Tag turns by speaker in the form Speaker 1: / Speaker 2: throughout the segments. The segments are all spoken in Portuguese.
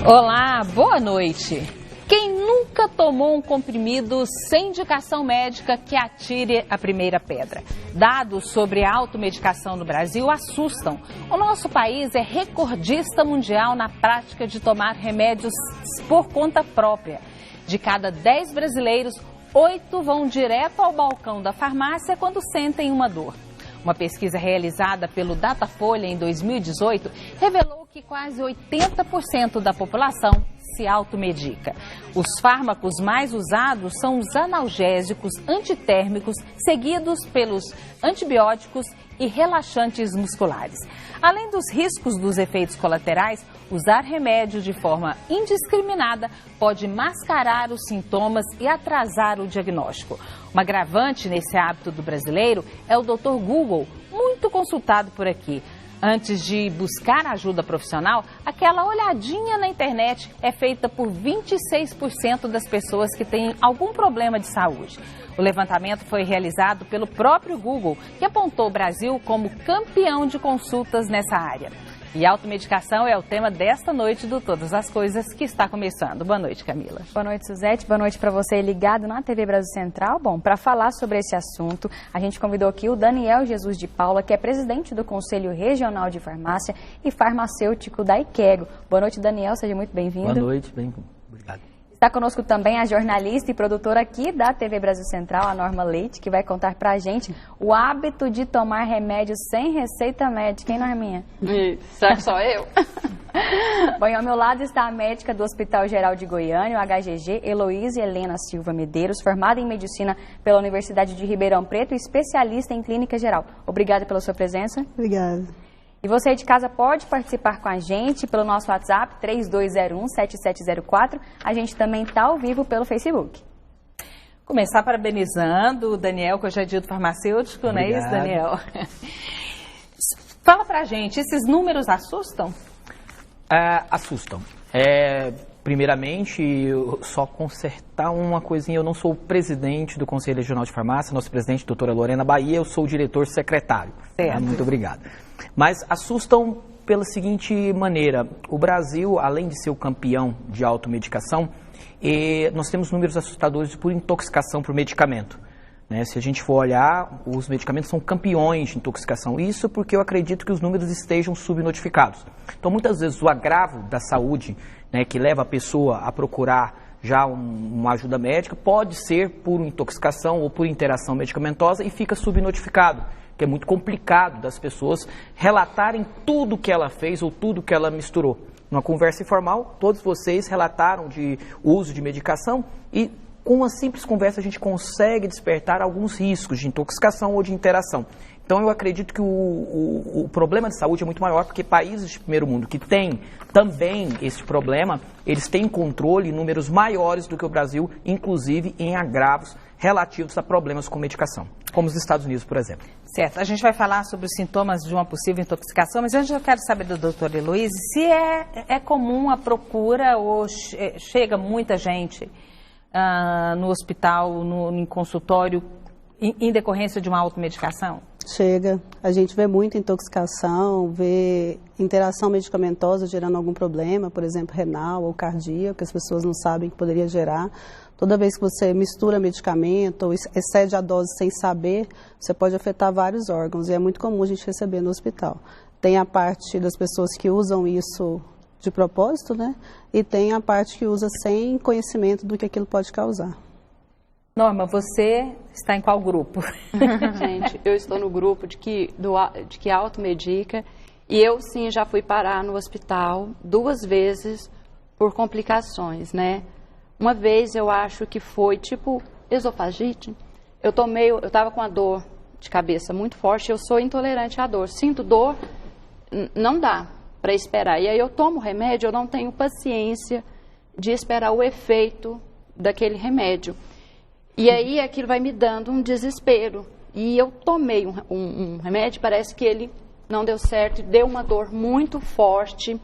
Speaker 1: Olá, boa noite. Quem nunca tomou um comprimido sem indicação médica, que atire a primeira pedra. Dados sobre a automedicação no Brasil assustam. O nosso país é recordista mundial na prática de tomar remédios por conta própria. De cada 10 brasileiros, 8 vão direto ao balcão da farmácia quando sentem uma dor. Uma pesquisa realizada pelo Datafolha em 2018 revelou que quase 80% da população se automedica. Os fármacos mais usados são os analgésicos, antitérmicos, seguidos pelos antibióticos e relaxantes musculares. Além dos riscos dos efeitos colaterais, usar remédio de forma indiscriminada pode mascarar os sintomas e atrasar o diagnóstico. Um agravante nesse hábito do brasileiro é o Dr. Google, muito consultado por aqui. Antes de buscar ajuda profissional, aquela olhadinha na internet é feita por 26% das pessoas que têm algum problema de saúde. O levantamento foi realizado pelo próprio Google, que apontou o Brasil como campeão de consultas nessa área. E automedicação é o tema desta noite do Todas as Coisas, que está começando. Boa noite, Camila.
Speaker 2: Boa noite, Suzete. Boa noite para você ligado na TV Brasil Central. Bom, para falar sobre esse assunto, a gente convidou aqui o Daniel Jesus de Paula, que é presidente do Conselho Regional de Farmácia e farmacêutico da IQEGO. Boa noite, Daniel. Seja muito bem-vindo.
Speaker 3: Boa noite. Obrigado.
Speaker 2: Está conosco também a jornalista e produtora aqui da TV Brasil Central, a Norma Leite, que vai contar pra gente o hábito de tomar remédios sem receita médica, hein, Norminha?
Speaker 4: Será que só eu?
Speaker 2: Bom, e ao meu lado está a médica do Hospital Geral de Goiânia, o HGG, Heloísa Helena Silva Medeiros, formada em Medicina pela Universidade de Ribeirão Preto e especialista em Clínica Geral. Obrigada pela sua presença.
Speaker 5: Obrigada.
Speaker 2: E você aí de casa pode participar com a gente pelo nosso WhatsApp 3201-7704. A gente também está ao vivo pelo Facebook.
Speaker 1: Começar parabenizando o Daniel, que hoje é dia do farmacêutico, não é isso, Daniel? Fala pra gente, esses números assustam?
Speaker 3: Assustam. Primeiramente, só consertar uma coisinha, eu não sou o presidente do Conselho Regional de Farmácia, nosso presidente, doutora Lorena Bahia, eu sou o diretor secretário.
Speaker 1: Certo.
Speaker 3: Muito obrigado. Mas assustam pela seguinte maneira, o Brasil, além de ser o campeão de automedicação, nós temos números assustadores por intoxicação por medicamento. Se a gente for olhar, os medicamentos são campeões de intoxicação. Isso porque eu acredito que os números estejam subnotificados. Então, muitas vezes, o agravo da saúde, que leva a pessoa a procurar já uma ajuda médica, pode ser por intoxicação ou por interação medicamentosa e fica subnotificado, que é muito complicado das pessoas relatarem tudo que ela fez ou tudo que ela misturou. Numa conversa informal, todos vocês relataram de uso de medicação e com uma simples conversa a gente consegue despertar alguns riscos de intoxicação ou de interação. Então eu acredito que o problema de saúde é muito maior porque países de primeiro mundo que têm também esse problema, eles têm controle em números maiores do que o Brasil, inclusive em agravos relativos a problemas com medicação, como os Estados Unidos, por exemplo.
Speaker 1: Certo, a gente vai falar sobre os sintomas de uma possível intoxicação, mas antes eu quero saber do doutor Heloísa se é comum a procura ou chega muita gente no hospital, em consultório, em decorrência de uma automedicação?
Speaker 5: Chega. A gente vê muita intoxicação, vê interação medicamentosa gerando algum problema, por exemplo, renal ou cardíaco, que as pessoas não sabem que poderia gerar. Toda vez que você mistura medicamento ou excede a dose sem saber, você pode afetar vários órgãos e é muito comum a gente receber no hospital. Tem a parte das pessoas que usam isso de propósito, e tem a parte que usa sem conhecimento do que aquilo pode causar.
Speaker 1: Norma, você está em qual grupo?
Speaker 4: Gente, eu estou no grupo de que automedica e eu sim já fui parar no hospital 2 vezes por complicações, Uma vez eu acho que foi tipo esofagite. Eu estava com uma dor de cabeça muito forte, eu sou intolerante à dor. Sinto dor, não dá para esperar. E aí eu tomo remédio, eu não tenho paciência de esperar o efeito daquele remédio. E aí aquilo vai me dando um desespero. E eu tomei um remédio, parece que ele não deu certo, deu uma dor muito forte.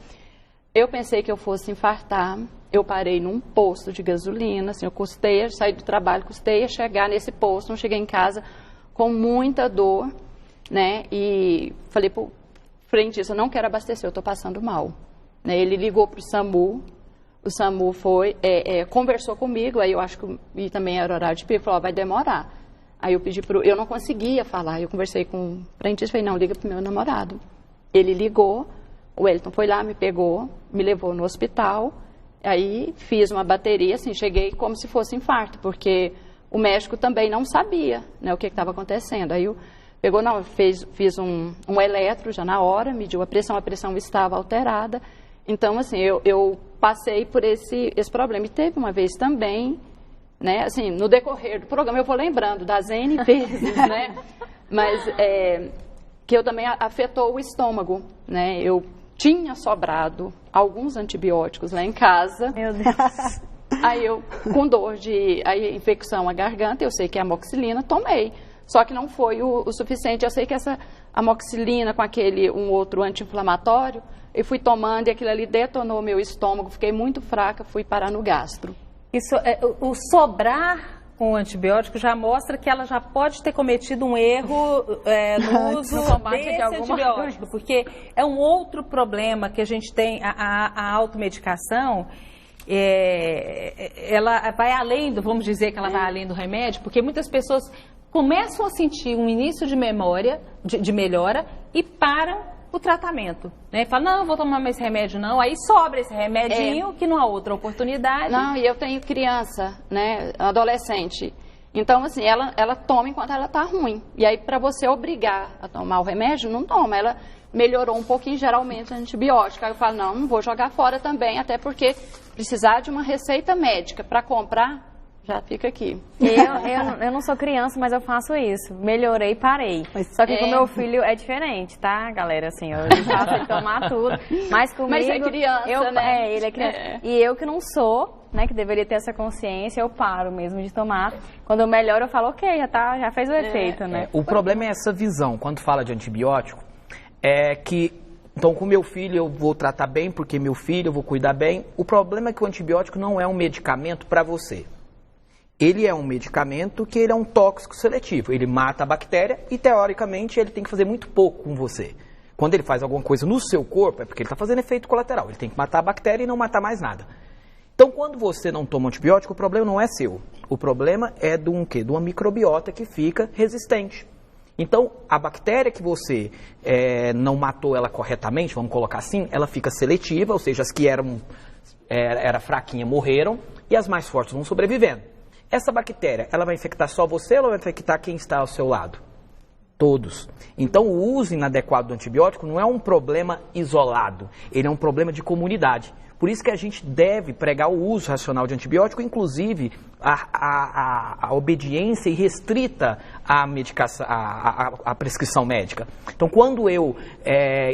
Speaker 4: Eu pensei que eu fosse infartar. Eu parei num posto de gasolina, assim, eu saí do trabalho, custei a chegar nesse posto, não cheguei em casa com muita dor, E falei pro frentista, eu não quero abastecer, eu estou passando mal. Ele ligou para o SAMU, o SAMU foi, conversou comigo, aí eu acho que, e também era horário de pico, falou, vai demorar. Aí eu pedi eu não conseguia falar, eu conversei com o frentista e falei, não, liga pro meu namorado. Ele ligou, o Wellington foi lá, me pegou, me levou no hospital, aí fiz uma bateria, assim, cheguei como se fosse infarto, porque o médico também não sabia, né, o que estava acontecendo. Aí pegou, não, fiz um eletro já na hora, mediu a pressão estava alterada. Então, assim, eu passei por esse problema. E teve uma vez também, né, assim, no decorrer do programa, eu vou lembrando das N vezes, né, mas que eu também afetou o estômago, né, eu tinha sobrado alguns antibióticos lá em casa.
Speaker 2: Meu Deus.
Speaker 4: Aí eu, com dor de infecção à garganta, eu sei que é amoxicilina, tomei. Só que não foi o suficiente. Eu sei que essa amoxicilina com um outro anti-inflamatório, eu fui tomando e aquilo ali detonou o meu estômago, fiquei muito fraca, fui parar no gastro.
Speaker 1: Isso, o sobrar com o antibiótico já mostra que ela já pode ter cometido um erro no uso desse antibiótico, porque é um outro problema que a gente tem, a automedicação. Ela vai além vamos dizer que ela vai além do remédio, porque muitas pessoas começam a sentir um início de de melhora e param o tratamento, né? Fala, não, vou tomar mais remédio não, aí sobra esse remedinho que não há outra oportunidade.
Speaker 4: Não, e eu tenho criança, né, adolescente, então assim, ela toma enquanto ela tá ruim, e aí para você obrigar a tomar o remédio, não toma, ela melhorou um pouquinho, geralmente, antibiótico, aí eu falo, não vou jogar fora também, até porque precisar de uma receita médica para comprar, já fica aqui.
Speaker 2: Eu não sou criança, mas eu faço isso. Melhorei e parei. Só que com meu filho é diferente, tá, galera? Assim, eu faço ele tomar tudo. Mas comigo...
Speaker 4: Mas é criança, né?
Speaker 2: Ele é criança. E eu que não sou, né, que deveria ter essa consciência, eu paro mesmo de tomar. Quando eu melhoro, eu falo, ok, já fez o efeito, né?
Speaker 3: O problema é essa visão. Quando fala de antibiótico, então, com meu filho eu vou tratar bem, porque meu filho eu vou cuidar bem. O problema é que o antibiótico não é um medicamento para você. Ele é um medicamento que ele é um tóxico seletivo. Ele mata a bactéria e, teoricamente, ele tem que fazer muito pouco com você. Quando ele faz alguma coisa no seu corpo, é porque ele está fazendo efeito colateral. Ele tem que matar a bactéria e não matar mais nada. Então, quando você não toma antibiótico, o problema não é seu. O problema é de uma microbiota que fica resistente. Então, a bactéria que você não matou ela corretamente, vamos colocar assim, ela fica seletiva, ou seja, as que era fraquinha morreram e as mais fortes vão sobrevivendo. Essa bactéria, ela vai infectar só você ou ela vai infectar quem está ao seu lado? Todos. Então, o uso inadequado do antibiótico não é um problema isolado, ele é um problema de comunidade. Por isso que a gente deve pregar o uso racional de antibiótico, inclusive a obediência irrestrita à medicação, à prescrição médica. Então, quando eu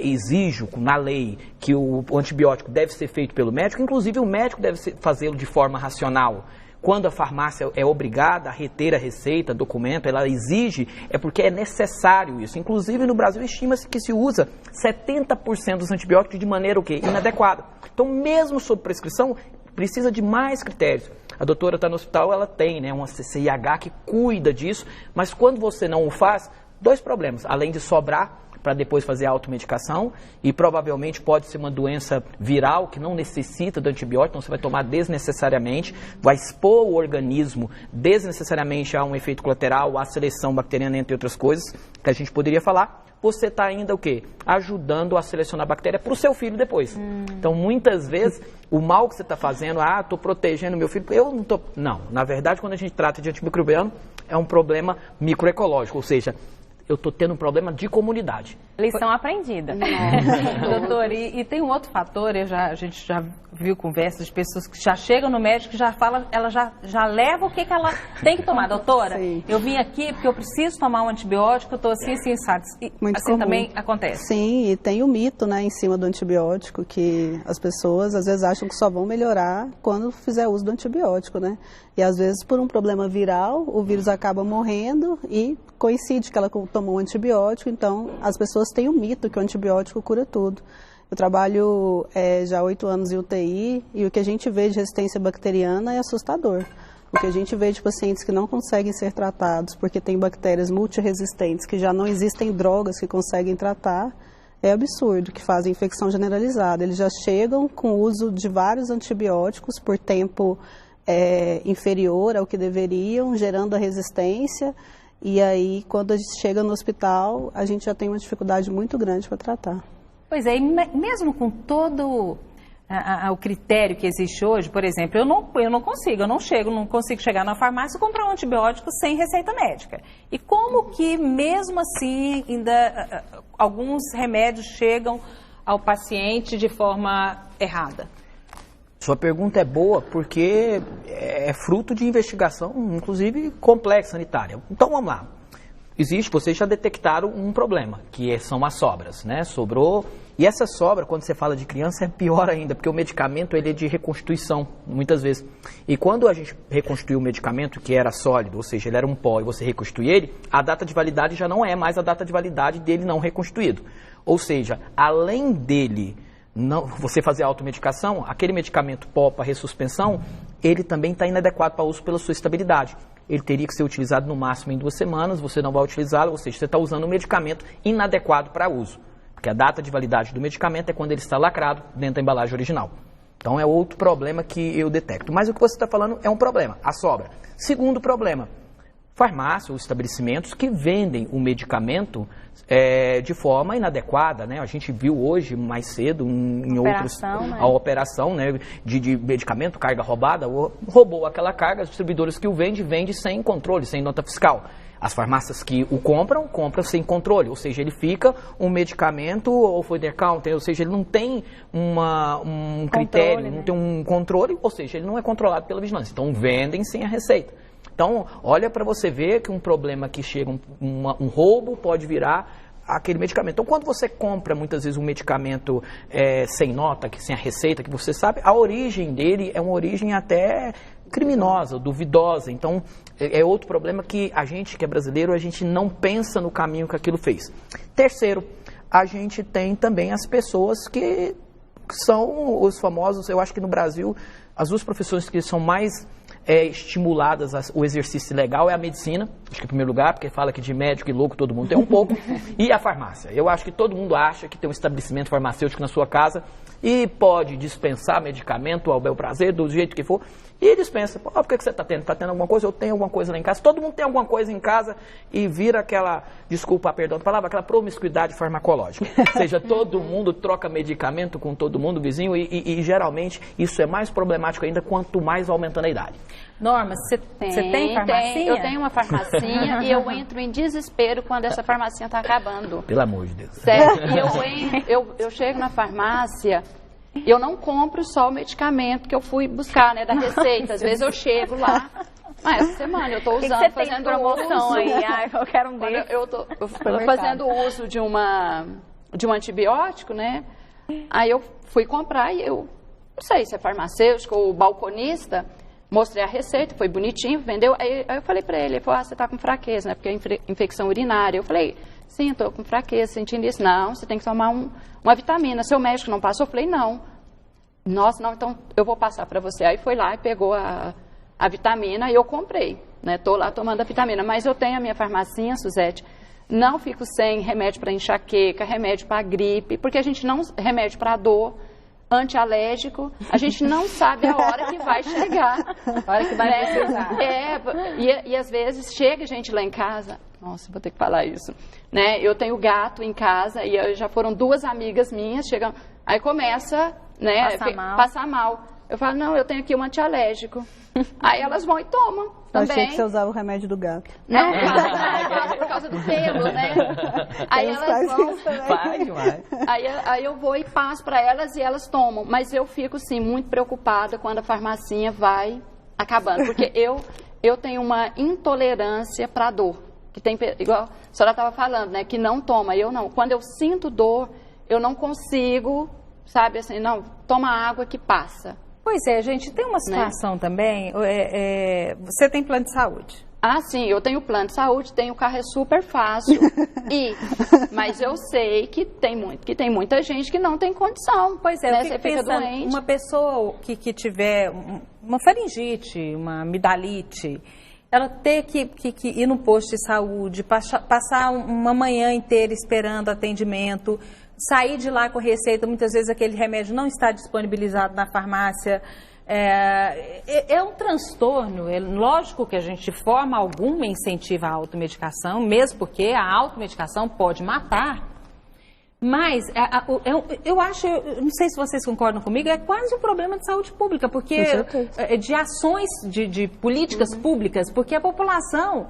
Speaker 3: exijo na lei que o antibiótico deve ser feito pelo médico, inclusive o médico deve fazê-lo de forma racional. Quando a farmácia é obrigada a reter a receita, documento, ela exige, é porque é necessário isso. Inclusive, no Brasil, estima-se que se usa 70% dos antibióticos de maneira inadequada. Então, mesmo sob prescrição, precisa de mais critérios. A doutora está no hospital, ela tem uma CCIH que cuida disso, mas quando você não o faz, dois problemas. Além de sobrar, para depois fazer a automedicação, e provavelmente pode ser uma doença viral que não necessita do antibiótico, então você vai tomar desnecessariamente, vai expor o organismo desnecessariamente a um efeito colateral, à seleção bacteriana, entre outras coisas, que a gente poderia falar. Você está ainda o quê? Ajudando a selecionar a bactéria para o seu filho depois. Então, muitas vezes, o mal que você está fazendo, estou protegendo meu filho, eu não estou... Não, na verdade, quando a gente trata de antimicrobiano, é um problema microecológico, ou seja, eu estou tendo um problema de comunidade.
Speaker 2: Lição aprendida.
Speaker 1: Doutor, e tem um outro fator, a gente já viu conversas de pessoas que já chegam no médico e já fala, ela já leva o que ela tem que tomar. Doutora, sim, eu vim aqui porque eu preciso tomar um antibiótico, eu estou assim, sabe?
Speaker 5: Muito
Speaker 1: assim comum. Também acontece.
Speaker 5: Sim, e tem o mito, em cima do antibiótico, que as pessoas às vezes acham que só vão melhorar quando fizer uso do antibiótico, né? E às vezes por um problema viral, o vírus acaba morrendo e coincide que ela tomou um antibiótico, então as pessoas têm o mito que o antibiótico cura tudo. Eu trabalho já há 8 anos em UTI e o que a gente vê de resistência bacteriana é assustador. O que a gente vê de pacientes que não conseguem ser tratados porque tem bactérias multiresistentes, que já não existem drogas que conseguem tratar, é absurdo, que fazem infecção generalizada. Eles já chegam com o uso de vários antibióticos por tempo inferior ao que deveriam, gerando a resistência. E aí, quando a gente chega no hospital, a gente já tem uma dificuldade muito grande para tratar.
Speaker 1: Pois é, e mesmo com todo o critério que existe hoje, por exemplo, eu não consigo chegar na farmácia e comprar um antibiótico sem receita médica. E como que, mesmo assim, ainda alguns remédios chegam ao paciente de forma errada?
Speaker 3: Sua pergunta é boa porque é fruto de investigação, inclusive complexa, sanitária. Então vamos lá. Vocês já detectaram um problema, que são as sobras, né? Sobrou. E essa sobra, quando você fala de criança, é pior ainda, porque o medicamento ele é de reconstituição, muitas vezes. E quando a gente reconstruiu o medicamento, que era sólido, ou seja, ele era um pó, e você reconstitui ele, a data de validade já não é mais a data de validade dele não reconstituído. Ou seja, além dele você fazer a automedicação, aquele medicamento pó para ressuspensão, ele também está inadequado para uso pela sua estabilidade. Ele teria que ser utilizado no máximo em 2 semanas, você não vai utilizá-lo, ou seja, você está usando um medicamento inadequado para uso. Porque a data de validade do medicamento é quando ele está lacrado dentro da embalagem original. Então é outro problema que eu detecto. Mas o que você está falando é um problema, a sobra. Segundo problema, farmácias ou estabelecimentos que vendem o medicamento de forma inadequada, né? A gente viu hoje, mais cedo, a operação, né, de medicamento, carga roubada, roubou aquela carga, os distribuidores que o vende sem controle, sem nota fiscal. As farmácias que o compram sem controle, ou seja, ele fica um medicamento over the counter, ou seja, ele não tem um critério, né? Não tem um controle, ou seja, ele não é controlado pela vigilância. Então, vendem sem a receita. Então, olha para você ver que um problema que chega, um roubo pode virar aquele medicamento. Então, quando você compra, muitas vezes, um medicamento sem nota, sem a receita, que você sabe, a origem dele é uma origem até criminosa, duvidosa. Então, é outro problema que a gente, que é brasileiro, a gente não pensa no caminho que aquilo fez. Terceiro, a gente tem também as pessoas que são os famosos, eu acho que no Brasil, as 2 profissões que são mais estimuladas o exercício legal é a medicina, acho que em primeiro lugar, porque fala que de médico e louco todo mundo tem um pouco, e a farmácia. Eu acho que todo mundo acha que tem um estabelecimento farmacêutico na sua casa e pode dispensar medicamento ao bel prazer, do jeito que for, e dispensa. Por que você está tendo? Está tendo alguma coisa? Eu tenho alguma coisa lá em casa. Todo mundo tem alguma coisa em casa e vira aquela, desculpa, perdão a palavra, aquela promiscuidade farmacológica. Ou seja, todo mundo troca medicamento com todo mundo, vizinho, e geralmente isso é mais problemático ainda quanto mais aumentando a idade.
Speaker 1: Norma, você tem farmacinha?
Speaker 4: Eu tenho uma farmacinha e eu entro em desespero quando essa farmacinha está acabando.
Speaker 3: Pelo amor de Deus.
Speaker 4: Sério, eu chego na farmácia, eu não compro só o medicamento que eu fui buscar, né, da receita. Às vezes eu chego lá, essa semana eu estou usando, fazendo promoção aí.
Speaker 2: Eu quero um dele.
Speaker 4: Eu estou fazendo uso de um antibiótico, né? Aí eu fui comprar e eu não sei se é farmacêutico ou balconista. Mostrei a receita, foi bonitinho, vendeu. Aí eu falei pra ele falou, você tá com fraqueza, né? Porque é infecção urinária. Eu falei, sim, eu tô com fraqueza, sentindo isso. Não, você tem que tomar uma vitamina. Seu médico não passou? Eu falei, não. Nossa, não, então eu vou passar pra você. Aí foi lá e pegou a vitamina e eu comprei, né? Tô lá tomando a vitamina. Mas eu tenho a minha farmacinha, Suzete. Não fico sem remédio para enxaqueca, remédio para gripe, porque a gente não... Remédio para dor, antialérgico, a gente não sabe a hora que vai chegar.
Speaker 1: A hora que vai precisar.
Speaker 4: E às vezes chega gente lá em casa, nossa, vou ter que falar isso, né? Eu tenho gato em casa e já foram 2 amigas minhas, chegam, aí começa, né, passar mal. Eu falo, não, eu tenho aqui um antialérgico. Aí elas vão e tomam também.
Speaker 5: Eu achei que você usava o remédio do gato.
Speaker 4: Não, por causa do pelo, né? Aí elas vão. Aí eu vou e passo para elas e elas tomam. Mas eu fico, sim, muito preocupada quando a farmacinha vai acabando. Porque eu tenho uma intolerância para dor. Que tem, igual a senhora estava falando, né? Que não toma. Eu não. Quando eu sinto dor, eu não consigo, sabe assim, não, toma água que passa.
Speaker 1: Pois é, gente, tem uma situação também, você tem plano de saúde?
Speaker 4: Ah, sim, eu tenho plano de saúde, tenho carro, é super fácil, mas eu sei que tem muita gente que não tem condição.
Speaker 1: Pois é,
Speaker 4: né?
Speaker 1: Você fica doente. Uma pessoa que tiver uma faringite, uma amidalite, ela ter que ir no posto de saúde, passar uma manhã inteira esperando atendimento, sair de lá com receita, muitas vezes aquele remédio não está disponibilizado na farmácia. É um transtorno. É lógico que a gente, de forma alguma, incentiva a automedicação, mesmo porque a automedicação pode matar. Mas eu acho, não sei se vocês concordam comigo, é quase um problema de saúde pública, porque de ações, de políticas públicas, porque a população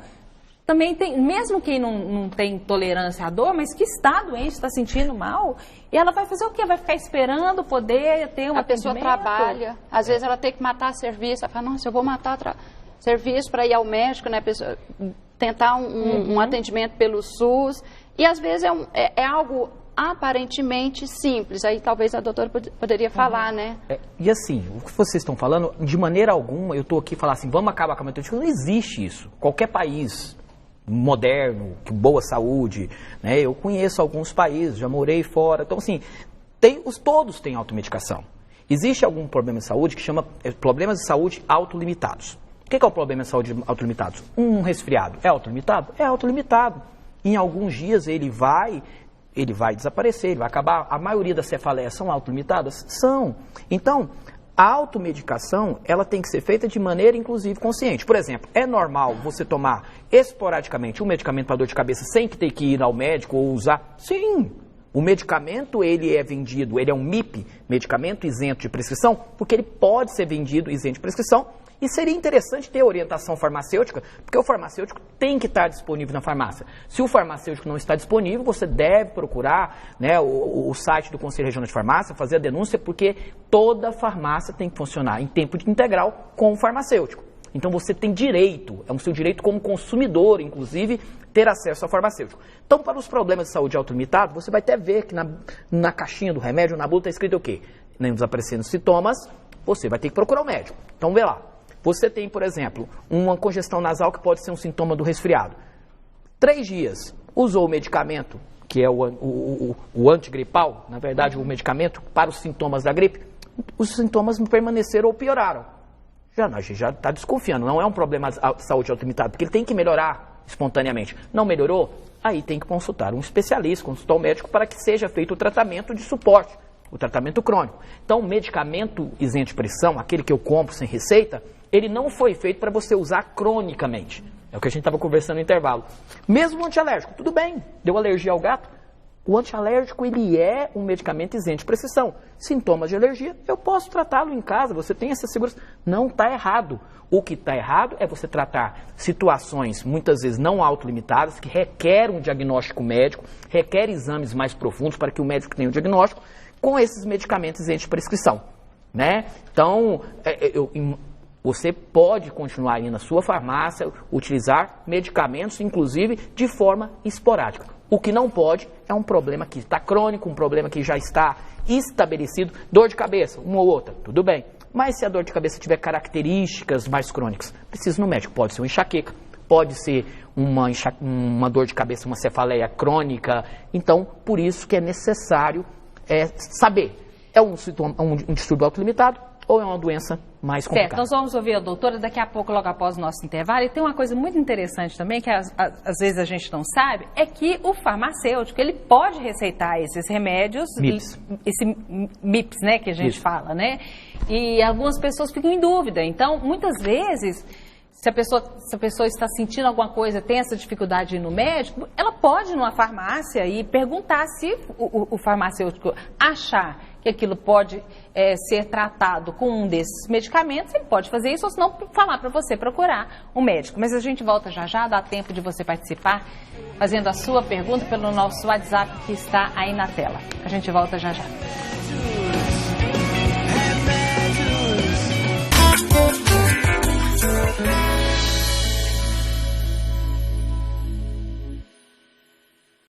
Speaker 1: também tem, mesmo quem não tem tolerância à dor, mas que está doente, está sentindo mal, e ela vai fazer o quê? Vai ficar esperando poder ter um
Speaker 4: atendimento? A pessoa trabalha, às vezes ela tem que matar serviço, ela fala, nossa, eu vou matar serviço para ir ao médico, né? Pessoa, tentar um atendimento pelo SUS, e às vezes é algo aparentemente simples, aí talvez a doutora poderia falar, né?
Speaker 3: E assim, o que vocês estão falando, de maneira alguma, eu estou aqui falando assim, vamos acabar com a metodologia, não existe isso. Qualquer país moderno, com boa saúde, né? Eu conheço alguns países, já morei fora, então assim, todos têm automedicação. Existe algum problema de saúde que chama problemas de saúde autolimitados. O que é o problema de saúde autolimitados? Um resfriado é autolimitado? É autolimitado. Em alguns dias ele vai desaparecer, ele vai acabar. A maioria das cefaleias são autolimitadas? São. Então, a automedicação, ela tem que ser feita de maneira, inclusive, consciente. Por exemplo, é normal você tomar esporadicamente um medicamento para dor de cabeça sem ter que ir ao médico ou usar? Sim. O medicamento, ele é vendido, ele é um MIP, medicamento isento de prescrição, porque ele pode ser vendido isento de prescrição. E seria interessante ter orientação farmacêutica, porque o farmacêutico tem que estar disponível na farmácia. Se o farmacêutico não está disponível, você deve procurar, né, o site do Conselho Regional de Farmácia, fazer a denúncia, porque toda farmácia tem que funcionar em tempo integral com o farmacêutico. Então você tem direito, é um seu direito como consumidor, inclusive, ter acesso ao farmacêutico. Então, para os problemas de saúde autolimitados, você vai até ver que na caixinha do remédio, na bula, está escrito o quê? Nos aparecendo sintomas, você vai ter que procurar o médico. Então, vê lá. Você tem, por exemplo, uma congestão nasal que pode ser um sintoma do resfriado. 3 dias, usou o medicamento, que é o antigripal, na verdade, o medicamento para os sintomas da gripe, os sintomas permaneceram ou pioraram. A gente já está desconfiando, não é um problema de saúde autolimitado, porque ele tem que melhorar espontaneamente. Não melhorou? Aí tem que consultar um especialista, consultar um médico para que seja feito o tratamento de suporte, o tratamento crônico. Então, o medicamento isento de prescrição, aquele que eu compro sem receita, ele não foi feito para você usar cronicamente. É o que a gente estava conversando no intervalo. Mesmo o antialérgico, tudo bem, deu alergia ao gato. O antialérgico, ele é um medicamento isento de prescrição. Sintomas de alergia, eu posso tratá-lo em casa, você tem essa segurança. Não está errado. O que está errado é você tratar situações, muitas vezes não autolimitadas, que requerem um diagnóstico médico, requerem exames mais profundos para que o médico tenha um diagnóstico, com esses medicamentos isentos de prescrição, né? Então, você pode continuar aí na sua farmácia, utilizar medicamentos, inclusive, de forma esporádica. O que não pode é um problema que está crônico, um problema que já está estabelecido, dor de cabeça, uma ou outra, tudo bem. Mas se a dor de cabeça tiver características mais crônicas, precisa ir no médico. Pode ser uma enxaqueca, pode ser uma dor de cabeça, uma cefaleia crônica. Então, por isso que é necessário saber, é um distúrbio autolimitado ou é uma doença mais complicada.
Speaker 1: Certo, nós vamos ouvir a doutora daqui a pouco, logo após o nosso intervalo. E tem uma coisa muito interessante também, que às vezes a gente não sabe, é que o farmacêutico, ele pode receitar esses remédios, esse MIPs, né, que a gente fala, né? E algumas pessoas ficam em dúvida. Então, muitas vezes, se a pessoa está sentindo alguma coisa, tem essa dificuldade de ir no médico, ela pode ir numa farmácia e perguntar se o farmacêutico achar que aquilo pode ser tratado com um desses medicamentos, ele pode fazer isso, ou se não, falar para você procurar um médico. Mas a gente volta já já, dá tempo de você participar, fazendo a sua pergunta pelo nosso WhatsApp que está aí na tela. A gente volta já já.